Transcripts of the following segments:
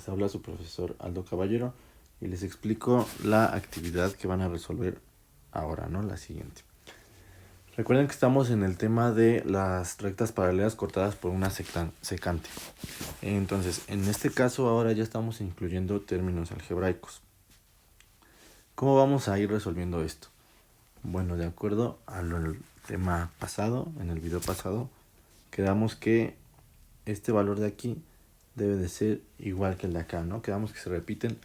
Les habla su profesor Aldo Caballero y les explico la actividad que van a resolver ahora, ¿no? La siguiente. Recuerden que estamos en el tema de las rectas paralelas cortadas por una secante. Entonces, en este caso ahora ya estamos incluyendo términos algebraicos. ¿Cómo vamos a ir resolviendo esto? Bueno, de acuerdo al tema pasado, en el video pasado, quedamos que este valor de aquí debe de ser igual que el de acá, ¿no? Quedamos que se repiten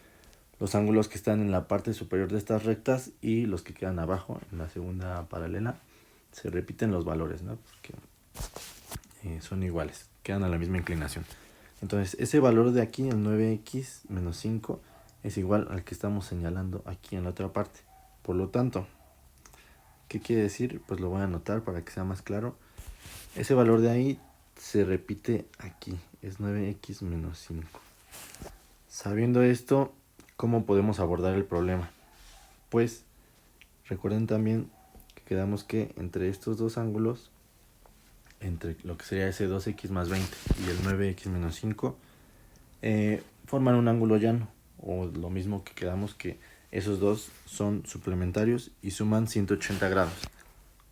los ángulos que están en la parte superior de estas rectas y los que quedan abajo, en la segunda paralela, se repiten los valores, ¿no? Porque son iguales, quedan a la misma inclinación. Entonces, ese valor de aquí, el 9x menos 5, es igual al que estamos señalando aquí en la otra parte. Por lo tanto, ¿qué quiere decir? Pues lo voy a anotar para que sea más claro. Ese valor de ahí se repite aquí, es 9x menos 5. Sabiendo esto, ¿cómo podemos abordar el problema? Pues recuerden también que quedamos que entre estos dos ángulos, entre lo que sería ese 2x más 20 y el 9x menos 5, forman un ángulo llano, o lo mismo que quedamos que esos dos son suplementarios y suman 180 grados.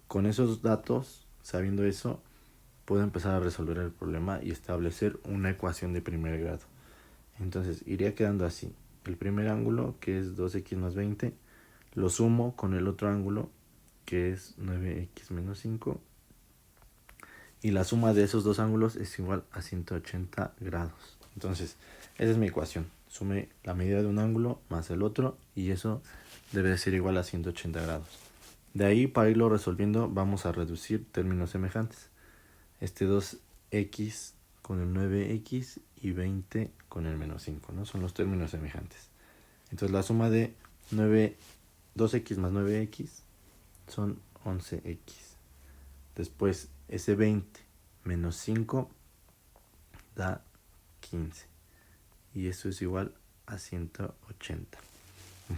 Con esos datos, sabiendo eso, puedo empezar a resolver el problema y establecer una ecuación de primer grado. Entonces iría quedando así: el primer ángulo, que es 2x más 20, lo sumo con el otro ángulo, que es 9x menos 5, y la suma de esos dos ángulos es igual a 180 grados. Entonces, esa es mi ecuación. Sume la medida de un ángulo más el otro y eso debe de ser igual a 180 grados. De ahí, para irlo resolviendo, vamos a reducir términos semejantes. Este 2x con el 9x y 20 con el menos 5, ¿no? Son los términos semejantes. Entonces la suma de 2x más 9x son 11x. Después ese 20 menos 5 da 15. Y eso es igual a 180.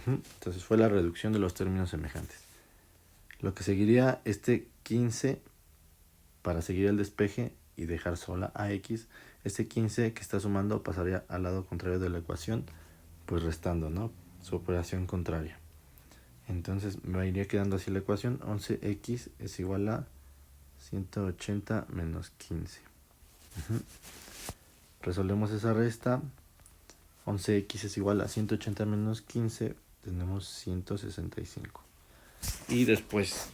Entonces fue la reducción de los términos semejantes. Lo que seguiría, este 15, para seguir el despeje y dejar sola a x, este 15 que está sumando pasaría al lado contrario de la ecuación, pues restando, ¿no? Su operación contraria. Entonces me iría quedando así la ecuación: 11x es igual a 180 menos 15. Resolvemos esa resta. 11x es igual a 180 menos 15, tenemos 165. Y después,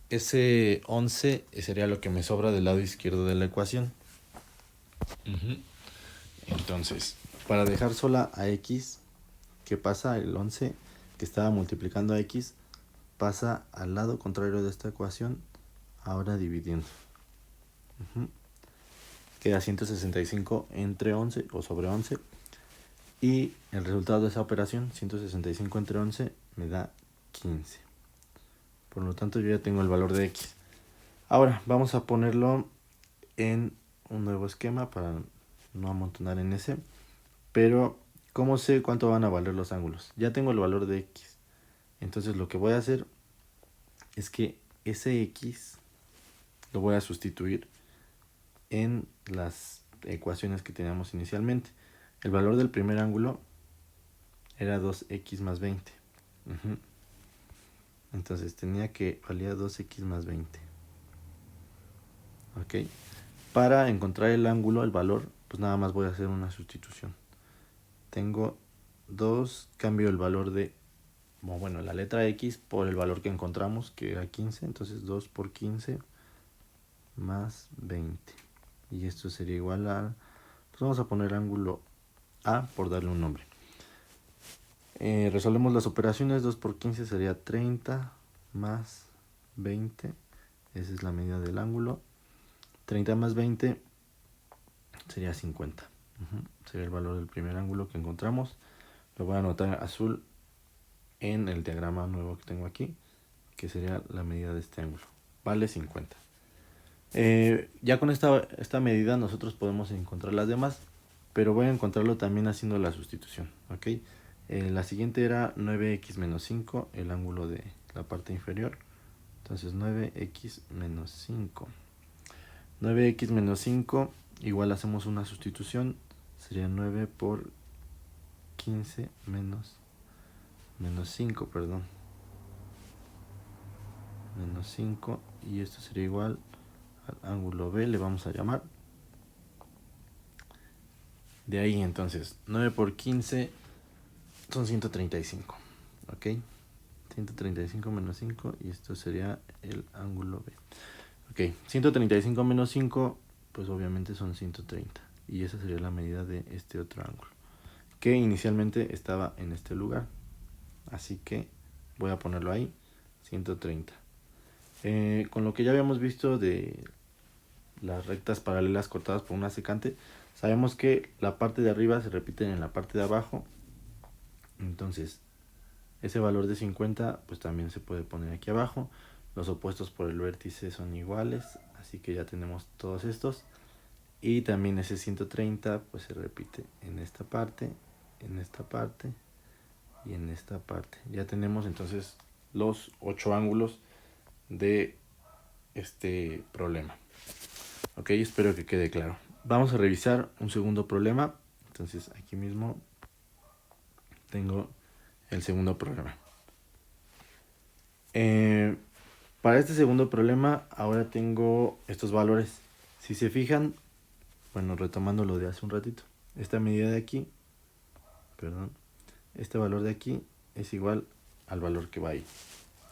ese 11 sería lo que me sobra del lado izquierdo de la ecuación. Entonces, para dejar sola a x, ¿qué pasa? El 11 que estaba multiplicando a x pasa al lado contrario de esta ecuación, ahora dividiendo. Queda 165 entre 11 o sobre 11. Y el resultado de esa operación, 165 entre 11, me da 15. Por lo tanto, yo ya tengo el valor de x. Ahora, vamos a ponerlo en un nuevo esquema para no amontonar en ese. Pero, ¿cómo sé cuánto van a valer los ángulos? Ya tengo el valor de x. Entonces, lo que voy a hacer es que ese x lo voy a sustituir en las ecuaciones que teníamos inicialmente. El valor del primer ángulo era 2x más 20. Entonces tenía que valer 2x más 20. ¿Ok? Para encontrar el ángulo, el valor, pues nada más voy a hacer una sustitución. Tengo 2, cambio el valor de, bueno, la letra x por el valor que encontramos, que era 15. Entonces 2 por 15 más 20. Y esto sería igual a, pues vamos a poner ángulo A por darle un nombre. Resolvemos las operaciones. 2 por 15 sería 30 más 20. Esa es la medida del ángulo. 30 más 20 sería 50. Sería el valor del primer ángulo que encontramos. Lo voy a anotar azul en el diagrama nuevo que tengo aquí, que sería la medida de este ángulo. Vale 50. Ya con esta medida nosotros podemos encontrar las demás, pero voy a encontrarlo también haciendo la sustitución. ¿Ok? La siguiente era 9x menos 5, el ángulo de la parte inferior. Entonces 9x menos 5. 9x menos 5, igual hacemos una sustitución. sería 9 por 15 menos 5, perdón. Menos 5, y esto sería igual al ángulo B, le vamos a llamar. De ahí entonces 9 por 15 son 135, ok. 135 menos 5, y esto sería el ángulo B. Ok, 135 menos 5, pues obviamente son 130, y esa sería la medida de este otro ángulo, que inicialmente estaba en este lugar. Así que voy a ponerlo ahí, 130. Con lo que ya habíamos visto de las rectas paralelas cortadas por una secante, sabemos que la parte de arriba se repite en la parte de abajo. Entonces ese valor de 50 pues también se puede poner aquí abajo. Los opuestos por el vértice son iguales, así que ya tenemos todos estos. Y también ese 130 pues se repite en esta parte, en esta parte y en esta parte. Ya tenemos entonces los 8 ángulos de este problema. Ok, espero que quede claro. Vamos a revisar un segundo problema. Entonces aquí mismo tengo el segundo problema. Para este segundo problema ahora tengo estos valores. Si se fijan, bueno, retomando lo de hace un ratito, esta medida de aquí, perdón, este valor de aquí es igual al valor que va ahí.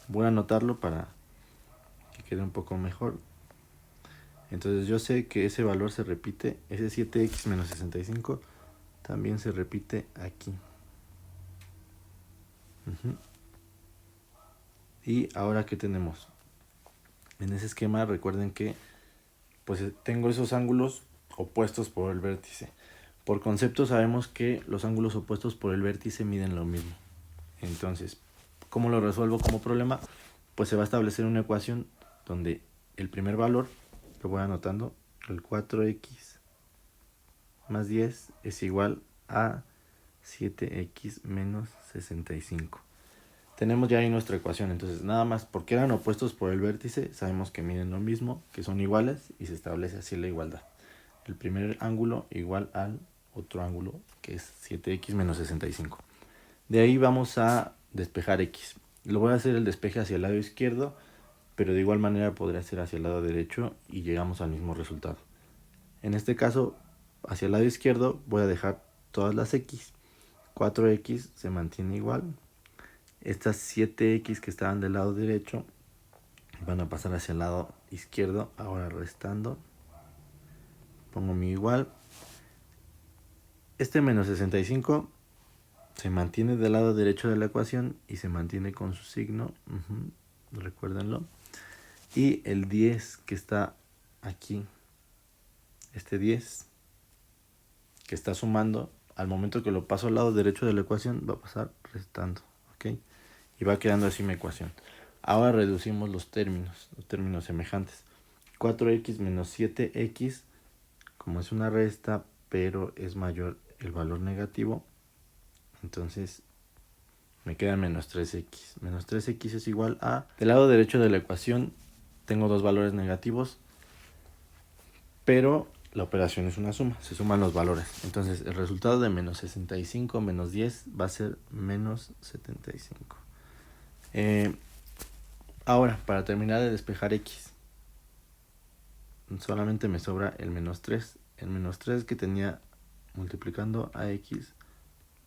Voy a anotarlo para que quede un poco mejor. Entonces yo sé que ese valor se repite, ese 7x menos 65 también se repite aquí. Y ahora, ¿qué tenemos? En ese esquema recuerden que pues tengo esos ángulos opuestos por el vértice. Por concepto sabemos que los ángulos opuestos por el vértice miden lo mismo. Entonces, ¿cómo lo resuelvo como problema? Pues se va a establecer una ecuación donde el primer valor, lo voy anotando, el 4x más 10 es igual a 7x menos 65. Tenemos ya ahí nuestra ecuación. Entonces nada más porque eran opuestos por el vértice, sabemos que miden lo mismo, que son iguales, y se establece así la igualdad. El primer ángulo igual al otro ángulo, que es 7x menos 65. De ahí vamos a despejar x. Lo voy a hacer el despeje hacia el lado izquierdo, pero de igual manera podría ser hacia el lado derecho y llegamos al mismo resultado. En este caso, hacia el lado izquierdo voy a dejar todas las x. 4x se mantiene igual. Estas 7x que estaban del lado derecho van a pasar hacia el lado izquierdo, ahora restando. Pongo mi igual. Este menos 65 se mantiene del lado derecho de la ecuación y se mantiene con su signo. Recuérdenlo. Y el 10 que está aquí, este 10 que está sumando, al momento que lo paso al lado derecho de la ecuación va a pasar restando, ¿ok? Y va quedando así mi ecuación. Ahora reducimos los términos semejantes. 4x menos 7x, como es una resta, pero es mayor el valor negativo, entonces me queda menos 3x. Menos 3x es igual a... Del lado derecho de la ecuación tengo dos valores negativos, pero la operación es una suma, se suman los valores. Entonces el resultado de menos 65 menos 10 va a ser menos 75. Ahora, para terminar de despejar x, solamente me sobra el menos 3. El menos 3 que tenía multiplicando a x,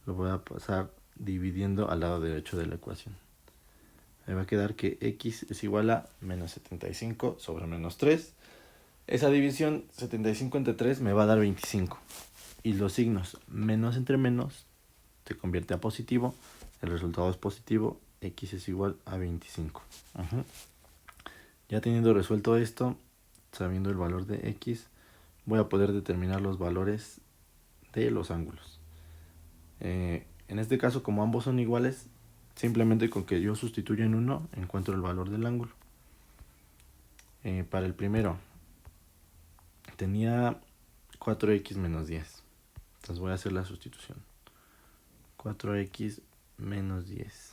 lo voy a pasar dividiendo al lado derecho de la ecuación. Me va a quedar que x es igual a menos 75 sobre menos 3. Esa división, 75 entre 3, me va a dar 25. Y los signos menos entre menos se convierte a positivo. El resultado es positivo. X es igual a 25. Ya teniendo resuelto esto, sabiendo el valor de x, voy a poder determinar los valores de los ángulos. En este caso, como ambos son iguales, simplemente con que yo sustituya en uno, encuentro el valor del ángulo. Para el primero, tenía 4x menos 10. Entonces voy a hacer la sustitución. 4x menos 10.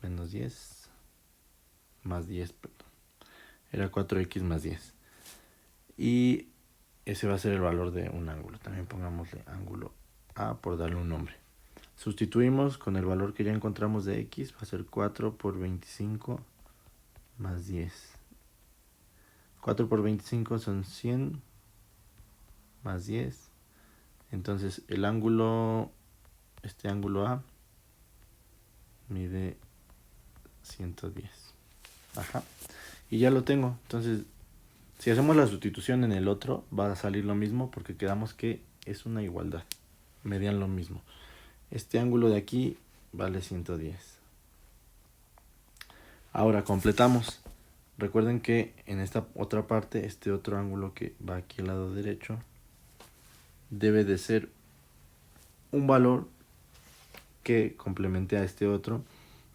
Menos 10 más 10, perdón. Era 4x más 10. Y ese va a ser el valor de un ángulo. También pongámosle ángulo A por darle un nombre. Sustituimos con el valor que ya encontramos de X, va a ser 4 por 25 más 10. 4 por 25 son 100 más 10. Entonces el ángulo, este ángulo A, mide 110. Ajá. Y ya lo tengo. Entonces, si hacemos la sustitución en el otro, va a salir lo mismo porque quedamos que es una igualdad. Medían lo mismo. Este ángulo de aquí vale 110. Ahora completamos. Recuerden que en esta otra parte, este otro ángulo que va aquí al lado derecho, debe de ser un valor que complemente a este otro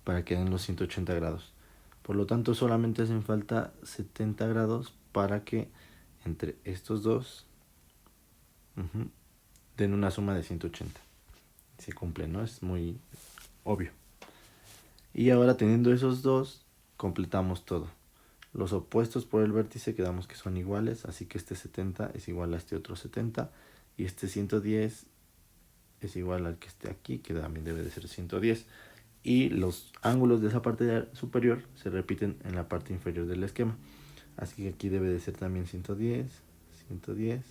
para que den los 180 grados. Por lo tanto, solamente hacen falta 70 grados para que entre estos dos den una suma de 180. Se cumple, ¿no? Es muy obvio. Y ahora teniendo esos dos, completamos todo. Los opuestos por el vértice quedamos que son iguales, así que este 70 es igual a este otro 70 y este 110 es igual al que esté aquí, que también debe de ser 110. Y los ángulos de esa parte superior se repiten en la parte inferior del esquema. Así que aquí debe de ser también 110, 110,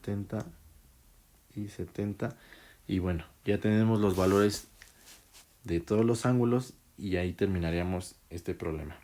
70 y 70. Y bueno, ya tenemos los valores de todos los ángulos y ahí terminaríamos este problema.